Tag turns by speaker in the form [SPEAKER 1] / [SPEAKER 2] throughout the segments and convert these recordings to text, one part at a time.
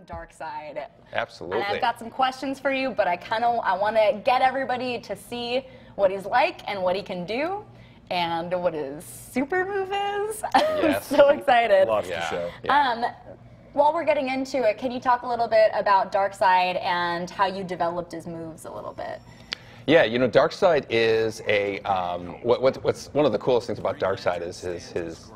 [SPEAKER 1] Darkseid.
[SPEAKER 2] Absolutely.
[SPEAKER 1] And I've got some questions for you, but I want to get everybody to see what he's like and what he can do and what his super move is.
[SPEAKER 2] Yes.
[SPEAKER 1] I'm so excited.
[SPEAKER 3] Lots to show.
[SPEAKER 1] Yeah. While we're getting into it, can you talk a little bit about Darkseid and how you developed his moves a little bit?
[SPEAKER 2] Yeah, you know, Darkseid is a what's one of the coolest things about Darkseid is his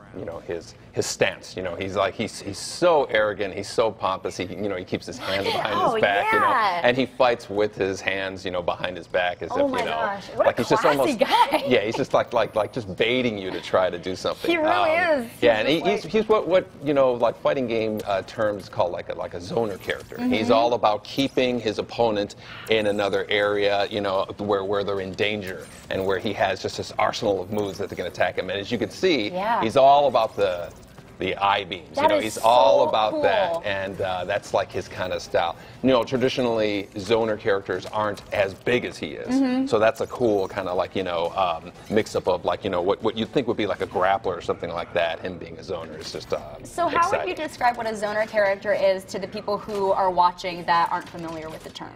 [SPEAKER 2] stance. You know, he's so arrogant, he's so pompous. He keeps his hands behind his back.
[SPEAKER 1] Yeah.
[SPEAKER 2] You know, and he fights with his hands behind his back as if
[SPEAKER 1] gosh, what
[SPEAKER 2] like
[SPEAKER 1] a
[SPEAKER 2] he's just
[SPEAKER 1] classy
[SPEAKER 2] almost
[SPEAKER 1] guy.
[SPEAKER 2] Yeah, he's just like just baiting you to try to do something.
[SPEAKER 1] He really is.
[SPEAKER 2] Yeah, and he's what like fighting game terms call like a zoner character.
[SPEAKER 1] Mm-hmm.
[SPEAKER 2] He's all about keeping his opponent in another area, where they're in danger and where he has just this arsenal of moves that they can attack him. And as you can see, he's all about the eye beams. He's
[SPEAKER 1] so
[SPEAKER 2] all about
[SPEAKER 1] cool.
[SPEAKER 2] that, and that's like his kind of style. Traditionally, zoner characters aren't as big as he is, so that's a cool kind of mix-up of what you'd think would be like a grappler or something like that. Him being a zoner is just
[SPEAKER 1] So how would you describe what a zoner character is to the people who are watching that aren't familiar with the term?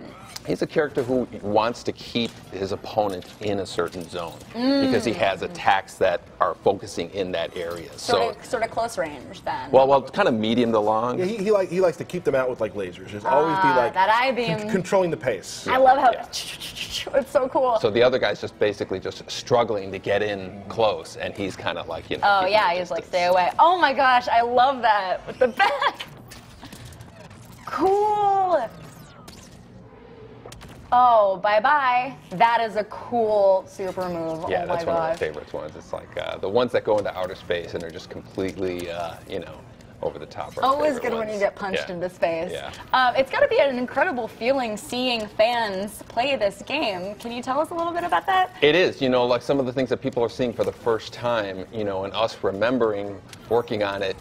[SPEAKER 2] He's a character who wants to keep his opponent in a certain zone because he has attacks that are focusing in that area.
[SPEAKER 1] Sort of close range then.
[SPEAKER 2] Well, kind of medium to long.
[SPEAKER 3] Yeah, he likes to keep them out with like lasers. Just always be like
[SPEAKER 1] that eye beam.
[SPEAKER 3] Controlling the pace.
[SPEAKER 1] I love how it's so cool.
[SPEAKER 2] So the other guy's just basically just struggling to get in close, and he's kind of like
[SPEAKER 1] Oh yeah, he's like stay away. Oh my gosh, I love that with the back. Cool. Oh, bye-bye. That is a cool super move.
[SPEAKER 2] Yeah,
[SPEAKER 1] oh my
[SPEAKER 2] that's one of my favorite ones. It's like the ones that go into outer space and are just completely, over the top.
[SPEAKER 1] Always good when you get punched into space.
[SPEAKER 2] Yeah.
[SPEAKER 1] It's got to be an incredible feeling seeing fans play this game. Can you tell us a little bit about that?
[SPEAKER 2] It is. Like some of the things that people are seeing for the first time, and us remembering working on it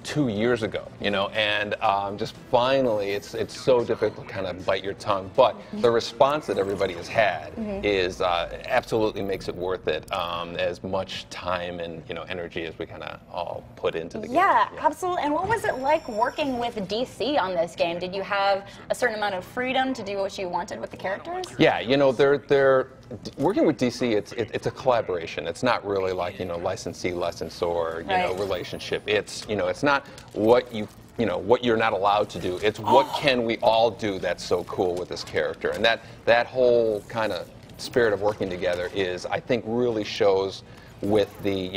[SPEAKER 2] 2 years ago, and just finally, it's so difficult to kind of bite your tongue, but the response that everybody has had is absolutely makes it worth it, as much time and energy as we kind of all put into the game.
[SPEAKER 1] Yeah, absolutely. And what was it like working with DC on this game? Did you have a certain amount of freedom to do what you wanted with the characters?
[SPEAKER 2] Yeah, they're working with DC. It's a collaboration. It's not really like licensee licensor relationship. It's not what what you're not allowed to do. It's what can we all do that's so cool with this character, and that whole kind of spirit of working together is, I think, really shows with the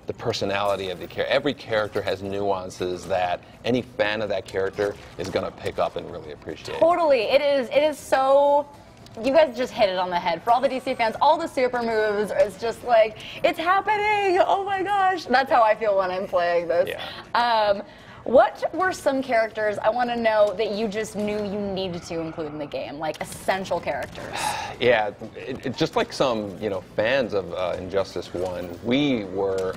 [SPEAKER 2] the personality of the character. Every character has nuances that any fan of that character is going to pick up and really appreciate.
[SPEAKER 1] Totally, it is so. You guys just hit it on the head. For all the DC fans, all the super moves is just like, it's happening! Oh my gosh! That's how I feel when I'm playing this.
[SPEAKER 2] Yeah.
[SPEAKER 1] What were some characters, I want to know, that you just knew you needed to include in the game, like essential characters?
[SPEAKER 2] Yeah, just like some fans of Injustice 1, we were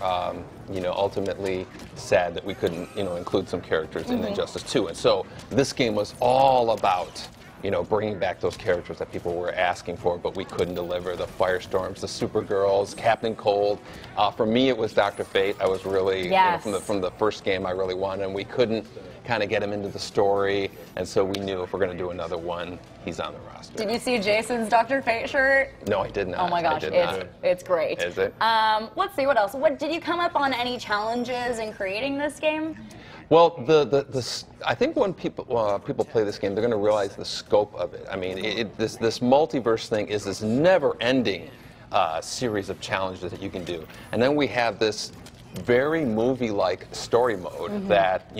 [SPEAKER 2] ultimately sad that we couldn't include some characters in Injustice 2, and so this game was all about bringing back those characters that people were asking for, but we couldn't deliver. The Firestorms, the Supergirls, Captain Cold. For me, it was Dr. Fate. I was really, from the first game, I really wanted him. We couldn't kind of get him into the story, and so we knew if we're going to do another one, he's on the roster.
[SPEAKER 1] Did you see Jason's Dr. Fate shirt?
[SPEAKER 2] No, I did not.
[SPEAKER 1] Oh my gosh, it's great.
[SPEAKER 2] Is it?
[SPEAKER 1] Let's see, what else? Did you come up on any challenges in creating this game?
[SPEAKER 2] Well, I think when people play this game, they're going to realize the scope of it. I mean, this multiverse thing is this never-ending series of challenges that you can do, and then we have this very movie-like story mode that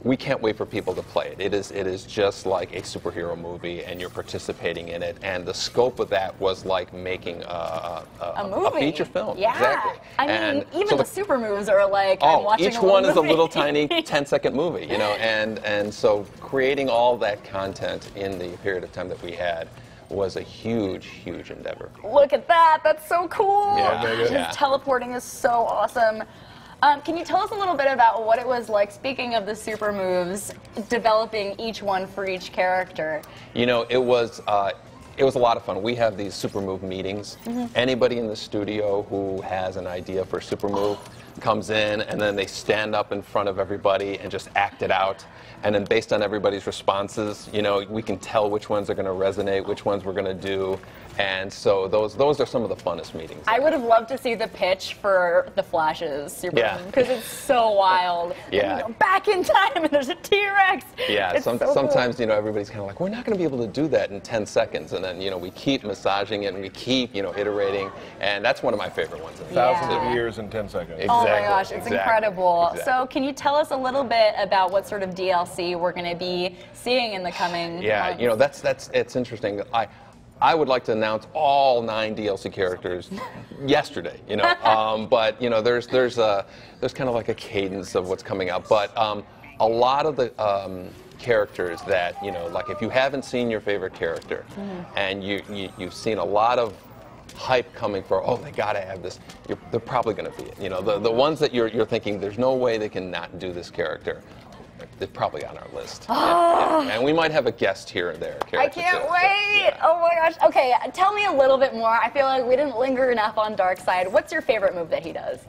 [SPEAKER 2] we can't wait for people to play it. It is just like a superhero movie, and you're participating in it. And the scope of that was like making a feature film.
[SPEAKER 1] Yeah.
[SPEAKER 2] Exactly.
[SPEAKER 1] I mean, even the super moves are like, I'm watching
[SPEAKER 2] each one is a little
[SPEAKER 1] movie.
[SPEAKER 2] tiny 10-second movie, and so creating all that content in the period of time that we had was a huge, huge endeavor.
[SPEAKER 1] Look at that. That's so cool.
[SPEAKER 2] Yeah.
[SPEAKER 1] Just teleporting is so awesome. Can you tell us a little bit about what it was like, speaking of the super moves, developing each one for each character?
[SPEAKER 2] It was it was a lot of fun. We have these super move meetings. Anybody in the studio who has an idea for a super move comes in, and then they stand up in front of everybody and just act it out. And then based on everybody's responses, you know, we can tell which ones are going to resonate, which ones we're going to do. And so those are some of the funnest meetings.
[SPEAKER 1] I would have loved to see the pitch for the Flash's Super because it's so wild.
[SPEAKER 2] Yeah.
[SPEAKER 1] And you go back in time and there's a T-Rex.
[SPEAKER 2] Yeah,
[SPEAKER 1] It's so
[SPEAKER 2] sometimes,
[SPEAKER 1] cool.
[SPEAKER 2] you know, everybody's kind of like, we're not going to be able to do that in 10 seconds. And then, you know, we keep massaging it and we keep, you know, iterating. And that's one of my favorite ones.
[SPEAKER 3] Thousands
[SPEAKER 1] Yeah.
[SPEAKER 3] of years in 10 seconds.
[SPEAKER 2] Exactly.
[SPEAKER 1] Oh my gosh, it's
[SPEAKER 2] Exactly.
[SPEAKER 1] incredible.
[SPEAKER 2] Exactly.
[SPEAKER 1] So can you tell us a little bit about what sort of DLC we're going to be seeing in the coming months?
[SPEAKER 2] You know, it's interesting. I would like to announce all 9 DLC characters yesterday, you know. But you know, there's kind of like a cadence of what's coming out. But a lot of the characters that, you know, like if you haven't seen your favorite character and you've seen a lot of hype coming for, oh, they gotta have this, they're probably gonna be it. You know, the ones that you're thinking there's no way they can not do this character. They're probably on our list. And we might have a guest here and there.
[SPEAKER 1] I can't wait! Oh my gosh. Okay, tell me a little bit more. I feel like we didn't linger enough on Darkseid. What's your favorite move that he does?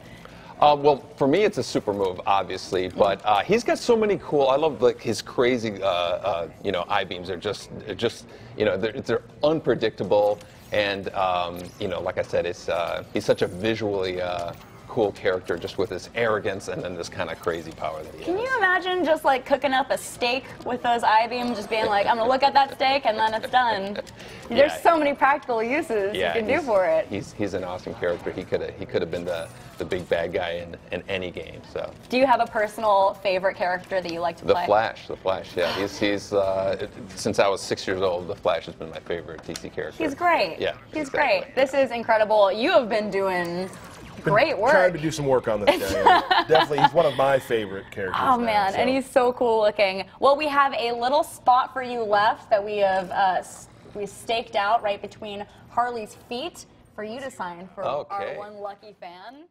[SPEAKER 2] Well, for me, it's a super move, obviously, but he's got so many cool. I love like his crazy, you know, I-beams. They're just, you know, they're unpredictable, and you know, like I said, he's such a visually cool character, just with his arrogance and then this kind of crazy power that he has.
[SPEAKER 1] Can you imagine just like cooking up a steak with those I-beams, just being like, I'm gonna look at that steak and then it's done. There's so many practical uses you can do for it.
[SPEAKER 2] He's an awesome character. He could have been the big bad guy in any game. So.
[SPEAKER 1] Do you have a personal favorite character that you like to play?
[SPEAKER 2] The Flash. Yeah, he's since I was 6 years old, the Flash has been my favorite DC character.
[SPEAKER 1] He's great.
[SPEAKER 2] Yeah,
[SPEAKER 1] he's
[SPEAKER 2] exactly.
[SPEAKER 1] great. This is incredible. You have been doing great work.
[SPEAKER 3] Trying to do some work on this guy. Definitely, he's one of my favorite characters.
[SPEAKER 1] Oh man,
[SPEAKER 3] so.
[SPEAKER 1] and he's so cool looking. Well, we have a little spot for you left that we have we staked out right between Harley's feet for you to sign for our one lucky fan.